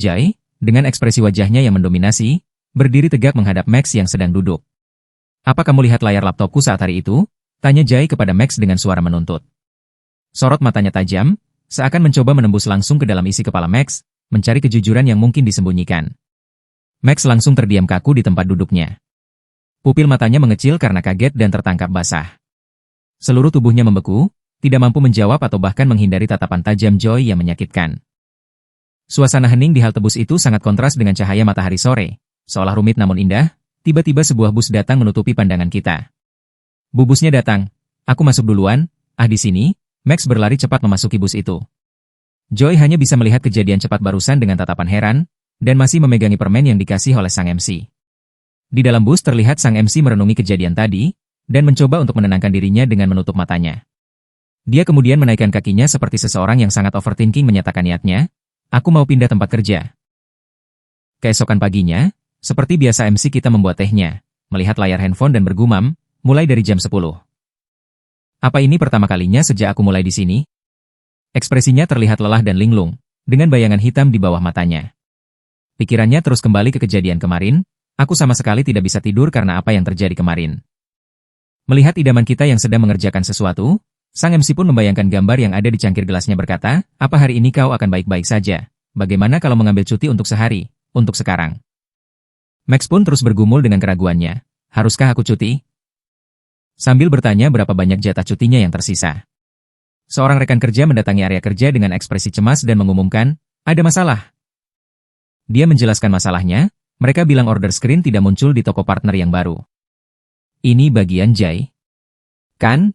Jai, dengan ekspresi wajahnya yang mendominasi, berdiri tegak menghadap Max yang sedang duduk. Apa kamu lihat layar laptopku saat hari itu? Tanya Jai kepada Max dengan suara menuntut. Sorot matanya tajam, seakan mencoba menembus langsung ke dalam isi kepala Max, mencari kejujuran yang mungkin disembunyikan. Max langsung terdiam kaku di tempat duduknya. Pupil matanya mengecil karena kaget dan tertangkap basah. Seluruh tubuhnya membeku, tidak mampu menjawab atau bahkan menghindari tatapan tajam Joy yang menyakitkan. Suasana hening di halte bus itu sangat kontras dengan cahaya matahari sore, seolah rumit namun indah. Tiba-tiba sebuah bus datang menutupi pandangan kita. Bu, busnya datang. Aku masuk duluan. Di sini, Max berlari cepat memasuki bus itu. Joy hanya bisa melihat kejadian cepat barusan dengan tatapan heran, dan masih memegangi permen yang dikasih oleh sang MC. Di dalam bus terlihat sang MC merenungi kejadian tadi, dan mencoba untuk menenangkan dirinya dengan menutup matanya. Dia kemudian menaikkan kakinya seperti seseorang yang sangat overthinking menyatakan niatnya, aku mau pindah tempat kerja. Keesokan paginya, seperti biasa MC kita membuat tehnya, melihat layar handphone dan bergumam, mulai dari jam 10. Apa ini pertama kalinya sejak aku mulai di sini? Ekspresinya terlihat lelah dan linglung, dengan bayangan hitam di bawah matanya. Pikirannya terus kembali ke kejadian kemarin, aku sama sekali tidak bisa tidur karena apa yang terjadi kemarin. Melihat idaman kita yang sedang mengerjakan sesuatu, sang MC pun membayangkan gambar yang ada di cangkir gelasnya berkata, apa hari ini kau akan baik-baik saja? Bagaimana kalau mengambil cuti untuk sehari, untuk sekarang? Max pun terus bergumul dengan keraguannya. Haruskah aku cuti? Sambil bertanya berapa banyak jatah cutinya yang tersisa. Seorang rekan kerja mendatangi area kerja dengan ekspresi cemas dan mengumumkan, ada masalah. Dia menjelaskan masalahnya, mereka bilang order screen tidak muncul di toko partner yang baru. Ini bagian Jai. Kan?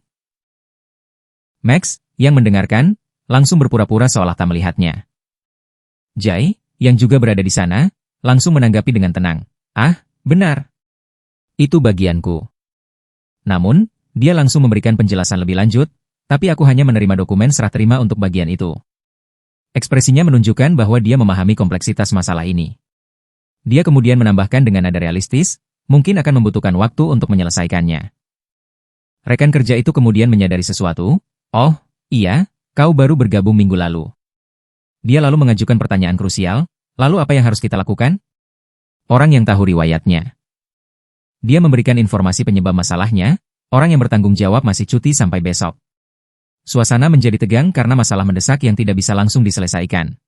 Max, yang mendengarkan, langsung berpura-pura seolah tak melihatnya. Jai, yang juga berada di sana, langsung menanggapi dengan tenang. Benar. Itu bagianku. Namun, dia langsung memberikan penjelasan lebih lanjut, tapi aku hanya menerima dokumen serah terima untuk bagian itu. Ekspresinya menunjukkan bahwa dia memahami kompleksitas masalah ini. Dia kemudian menambahkan dengan nada realistis, mungkin akan membutuhkan waktu untuk menyelesaikannya. Rekan kerja itu kemudian menyadari sesuatu, oh, iya, kau baru bergabung minggu lalu. Dia lalu mengajukan pertanyaan krusial, lalu apa yang harus kita lakukan? Orang yang tahu riwayatnya. Dia memberikan informasi penyebab masalahnya, orang yang bertanggung jawab masih cuti sampai besok. Suasana menjadi tegang karena masalah mendesak yang tidak bisa langsung diselesaikan.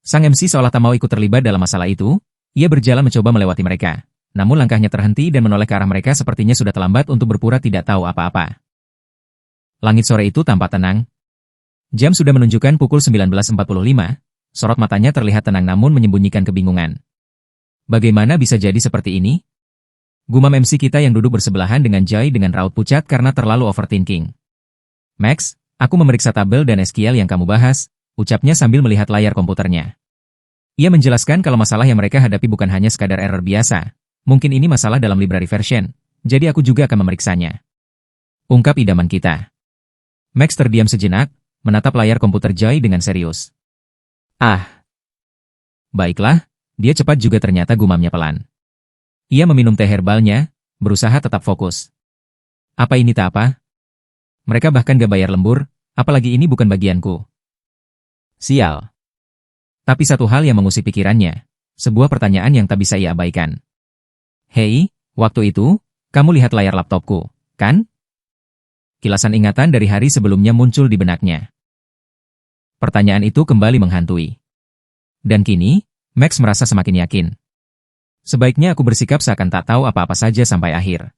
Sang MC seolah tak mau ikut terlibat dalam masalah itu, ia berjalan mencoba melewati mereka. Namun langkahnya terhenti dan menoleh ke arah mereka sepertinya sudah terlambat untuk berpura tidak tahu apa-apa. Langit sore itu tampak tenang. Jam sudah menunjukkan pukul 19.45, sorot matanya terlihat tenang namun menyembunyikan kebingungan. Bagaimana bisa jadi seperti ini? Gumam MC kita yang duduk bersebelahan dengan Jai dengan raut pucat karena terlalu overthinking. Max, aku memeriksa tabel dan SQL yang kamu bahas, ucapnya sambil melihat layar komputernya. Ia menjelaskan kalau masalah yang mereka hadapi bukan hanya sekadar error biasa, mungkin ini masalah dalam library version, jadi aku juga akan memeriksanya. Ungkap idaman kita. Max terdiam sejenak, menatap layar komputer Jai dengan serius. Baiklah. Dia cepat juga ternyata gumamnya pelan. Ia meminum teh herbalnya, berusaha tetap fokus. Apa ini tak apa? Mereka bahkan gak bayar lembur, apalagi ini bukan bagianku. Sial. Tapi satu hal yang mengusik pikirannya, sebuah pertanyaan yang tak bisa ia abaikan. Hei, waktu itu, kamu lihat layar laptopku, kan? Kilasan ingatan dari hari sebelumnya muncul di benaknya. Pertanyaan itu kembali menghantui. Dan kini, Max merasa semakin yakin. Sebaiknya aku bersikap seakan tak tahu apa-apa saja sampai akhir.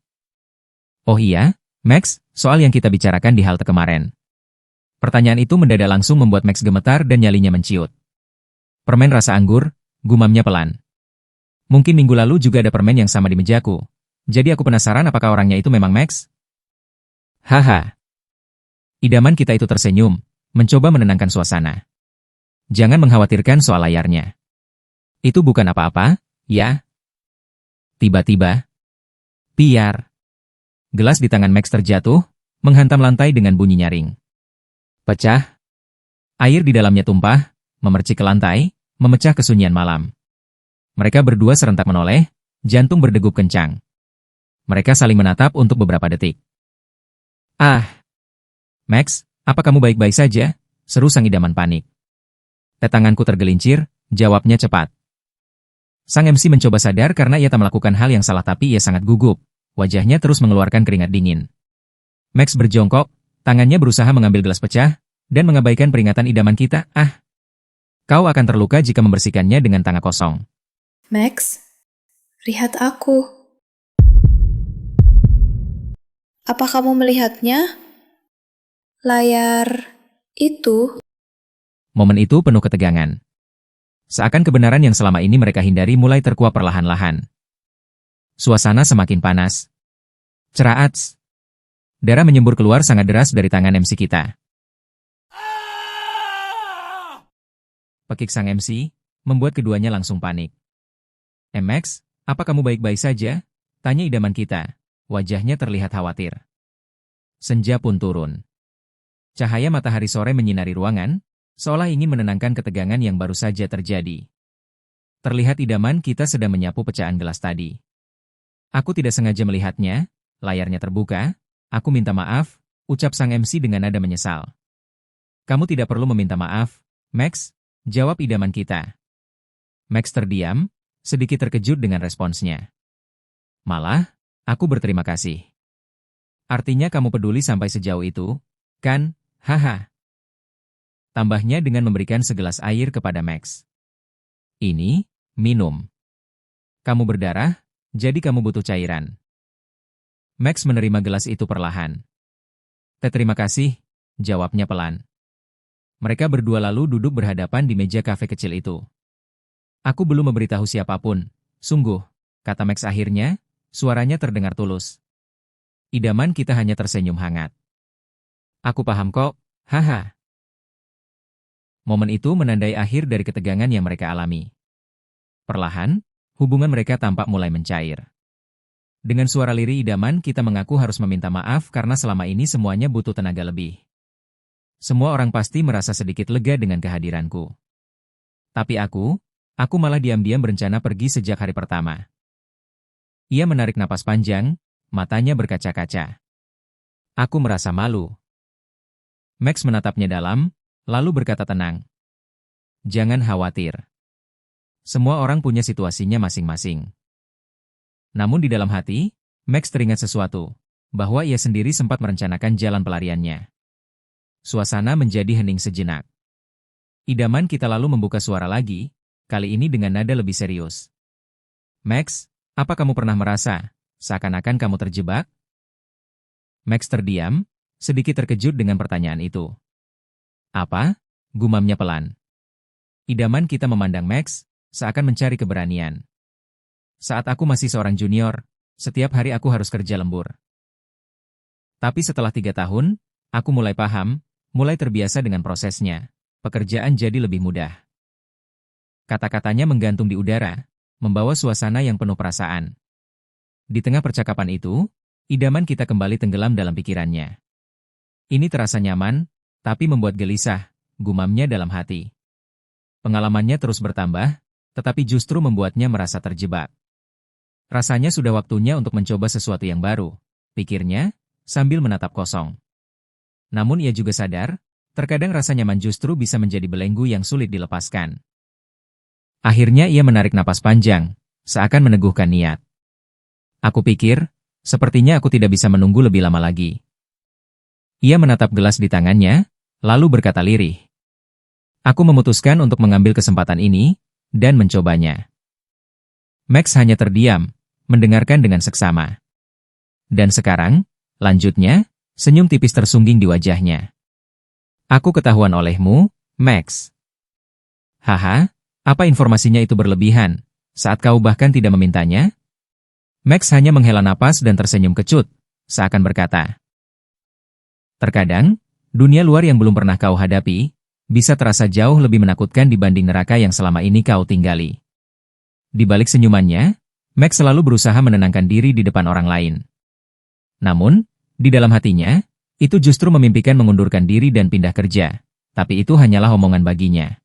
Oh iya, Max, soal yang kita bicarakan di halte kemarin. Pertanyaan itu mendadak langsung membuat Max gemetar dan nyalinya menciut. Permen rasa anggur, gumamnya pelan. Mungkin minggu lalu juga ada permen yang sama di mejaku. Jadi aku penasaran apakah orangnya itu memang Max? Haha. Idaman kita itu tersenyum, mencoba menenangkan suasana. Jangan mengkhawatirkan soal layarnya. Itu bukan apa-apa, ya? Tiba-tiba, piar. Gelas di tangan Max terjatuh, menghantam lantai dengan bunyi nyaring. Pecah. Air di dalamnya tumpah, memercik ke lantai, memecah kesunyian malam. Mereka berdua serentak menoleh, jantung berdegup kencang. Mereka saling menatap untuk beberapa detik. Max, apa kamu baik-baik saja? Seru sang idaman panik. Tanganku tergelincir, Jawabnya cepat. Sang MC mencoba sadar karena ia tak melakukan hal yang salah tapi ia sangat gugup. Wajahnya terus mengeluarkan keringat dingin. Max berjongkok, tangannya berusaha mengambil gelas pecah, dan mengabaikan peringatan idaman kita. Kau akan terluka jika membersihkannya dengan tangan kosong. Max, lihat aku. Apa kamu melihatnya? Layar itu. Momen itu penuh ketegangan. Seakan kebenaran yang selama ini mereka hindari mulai terkuak perlahan-lahan. Suasana semakin panas. Ceraats. Darah menyembur keluar sangat deras dari tangan MC kita. Pekik sang MC, membuat keduanya langsung panik. Max, apa kamu baik-baik saja? Tanya idaman kita. Wajahnya terlihat khawatir. Senja pun turun. Cahaya matahari sore menyinari ruangan, seolah ingin menenangkan ketegangan yang baru saja terjadi. Terlihat idaman kita sedang menyapu pecahan gelas tadi. Aku tidak sengaja melihatnya, layarnya terbuka. Aku minta maaf, ucap sang MC dengan nada menyesal. Kamu tidak perlu meminta maaf, Max, jawab idaman kita. Max terdiam, sedikit terkejut dengan responsnya. Malah, aku berterima kasih. Artinya kamu peduli sampai sejauh itu, kan? Haha. Tambahnya dengan memberikan segelas air kepada Max. Ini, minum. Kamu berdarah, jadi kamu butuh cairan. Max menerima gelas itu perlahan. Terima kasih, jawabnya pelan. Mereka berdua lalu duduk berhadapan di meja kafe kecil itu. Aku belum memberitahu siapapun, sungguh, kata Max akhirnya, suaranya terdengar tulus. Idaman kita hanya tersenyum hangat. Aku paham kok, haha. Momen itu menandai akhir dari ketegangan yang mereka alami. Perlahan, hubungan mereka tampak mulai mencair. Dengan suara lirih idaman kita mengaku harus meminta maaf karena selama ini semuanya butuh tenaga lebih. Semua orang pasti merasa sedikit lega dengan kehadiranku. Tapi aku malah diam-diam berencana pergi sejak hari pertama. Ia menarik napas panjang, matanya berkaca-kaca. Aku merasa malu. Max menatapnya dalam, lalu berkata tenang. Jangan khawatir. Semua orang punya situasinya masing-masing. Namun di dalam hati, Max teringat sesuatu, bahwa ia sendiri sempat merencanakan jalan pelariannya. Suasana menjadi hening sejenak. Idaman kita lalu membuka suara lagi, kali ini dengan nada lebih serius. Max, apa kamu pernah merasa, seakan-akan kamu terjebak? Max terdiam, sedikit terkejut dengan pertanyaan itu. Apa? Gumamnya pelan. Idaman kita memandang Max, seakan mencari keberanian. Saat aku masih seorang junior, setiap hari aku harus kerja lembur. Tapi setelah 3 tahun, aku mulai paham, mulai terbiasa dengan prosesnya. Pekerjaan jadi lebih mudah. Kata-katanya menggantung di udara, membawa suasana yang penuh perasaan. Di tengah percakapan itu, idaman kita kembali tenggelam dalam pikirannya. Ini terasa nyaman, tapi membuat gelisah, gumamnya dalam hati. Pengalamannya terus bertambah, tetapi justru membuatnya merasa terjebak. Rasanya sudah waktunya untuk mencoba sesuatu yang baru, pikirnya, sambil menatap kosong. Namun ia juga sadar, terkadang rasa nyaman justru bisa menjadi belenggu yang sulit dilepaskan. Akhirnya ia menarik napas panjang, seakan meneguhkan niat. Aku pikir, sepertinya aku tidak bisa menunggu lebih lama lagi. Ia menatap gelas di tangannya, lalu berkata lirih. Aku memutuskan untuk mengambil kesempatan ini, dan mencobanya. Max hanya terdiam, mendengarkan dengan seksama. Dan sekarang, lanjutnya, senyum tipis tersungging di wajahnya. Aku ketahuan olehmu, Max. Haha, apa informasinya itu berlebihan, saat kau bahkan tidak memintanya? Max hanya menghela napas dan tersenyum kecut, seakan berkata. Terkadang, dunia luar yang belum pernah kau hadapi, bisa terasa jauh lebih menakutkan dibanding neraka yang selama ini kau tinggali. Di balik senyumannya, Max selalu berusaha menenangkan diri di depan orang lain. Namun, di dalam hatinya, itu justru memimpikan mengundurkan diri dan pindah kerja, tapi itu hanyalah omongan baginya.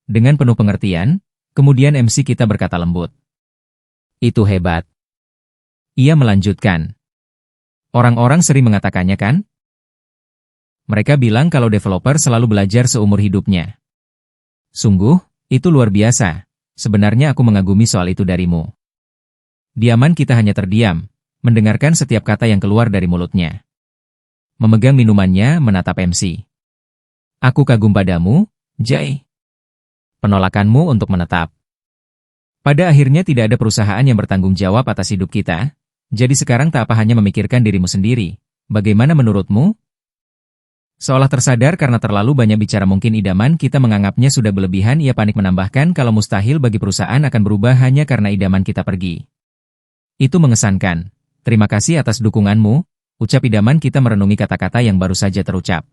Dengan penuh pengertian, kemudian MC kita berkata lembut. Itu hebat. Ia melanjutkan. Orang-orang sering mengatakannya kan? Mereka bilang kalau developer selalu belajar seumur hidupnya. Sungguh, Itu luar biasa. Sebenarnya aku mengagumi soal itu darimu. Diaman kita hanya terdiam, mendengarkan setiap kata yang keluar dari mulutnya. Memegang minumannya, menatap MC. Aku kagum padamu, Jay. Penolakanmu untuk menetap. Pada akhirnya tidak ada perusahaan yang bertanggung jawab atas hidup kita, jadi sekarang tak apa hanya memikirkan dirimu sendiri. Bagaimana menurutmu? Seolah tersadar karena terlalu banyak bicara mungkin idaman kita menganggapnya sudah berlebihan, ia panik menambahkan kalau mustahil bagi perusahaan akan berubah hanya karena idaman kita pergi. Itu mengesankan. Terima kasih atas dukunganmu, ucap idaman kita merenungi kata-kata yang baru saja terucap.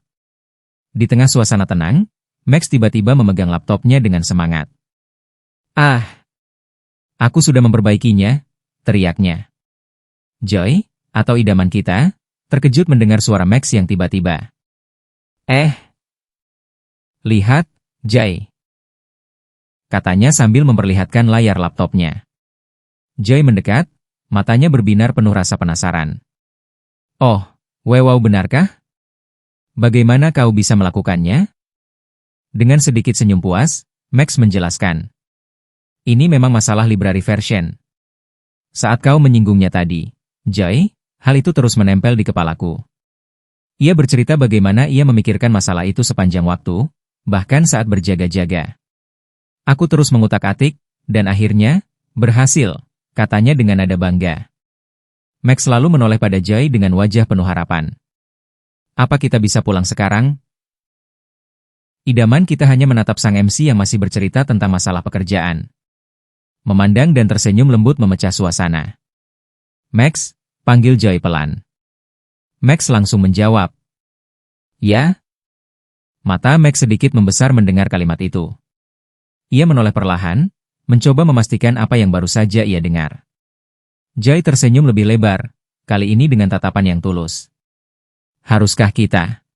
Di tengah suasana tenang, Max tiba-tiba memegang laptopnya dengan semangat. Ah! Aku sudah memperbaikinya, teriaknya. Joy, atau idaman kita, terkejut mendengar suara Max yang tiba-tiba. Lihat, Jay. Katanya sambil memperlihatkan layar laptopnya. Jay mendekat, matanya berbinar penuh rasa penasaran. Oh, wow, benarkah? Bagaimana kau bisa melakukannya? Dengan sedikit senyum puas, Max menjelaskan. Ini memang masalah library version. Saat kau menyinggungnya tadi, Jay, hal itu terus menempel di kepalaku. Ia bercerita bagaimana ia memikirkan masalah itu sepanjang waktu, bahkan saat berjaga-jaga. Aku terus mengutak-atik, dan akhirnya, berhasil, katanya dengan nada bangga. Max selalu menoleh pada Jay dengan wajah penuh harapan. Apa kita bisa pulang sekarang? Idaman kita hanya menatap sang MC yang masih bercerita tentang masalah pekerjaan. Memandang dan tersenyum lembut memecah suasana. Max, panggil Jay pelan. Max langsung menjawab. Ya? Mata Max sedikit membesar mendengar kalimat itu. Ia menoleh perlahan, mencoba memastikan apa yang baru saja ia dengar. Jay tersenyum lebih lebar, kali ini dengan tatapan yang tulus. Haruskah kita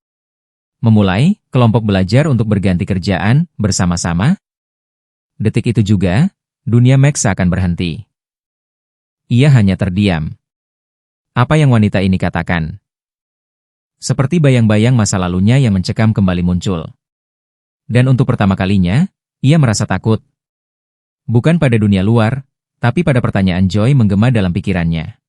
memulai kelompok belajar untuk berganti kerjaan bersama-sama? Detik itu juga, dunia Max akan berhenti. Ia hanya terdiam. Apa yang wanita ini katakan? Seperti bayang-bayang masa lalunya yang mencekam kembali muncul. Dan untuk pertama kalinya, ia merasa takut. Bukan pada dunia luar, tapi pada pertanyaan Joy menggema dalam pikirannya.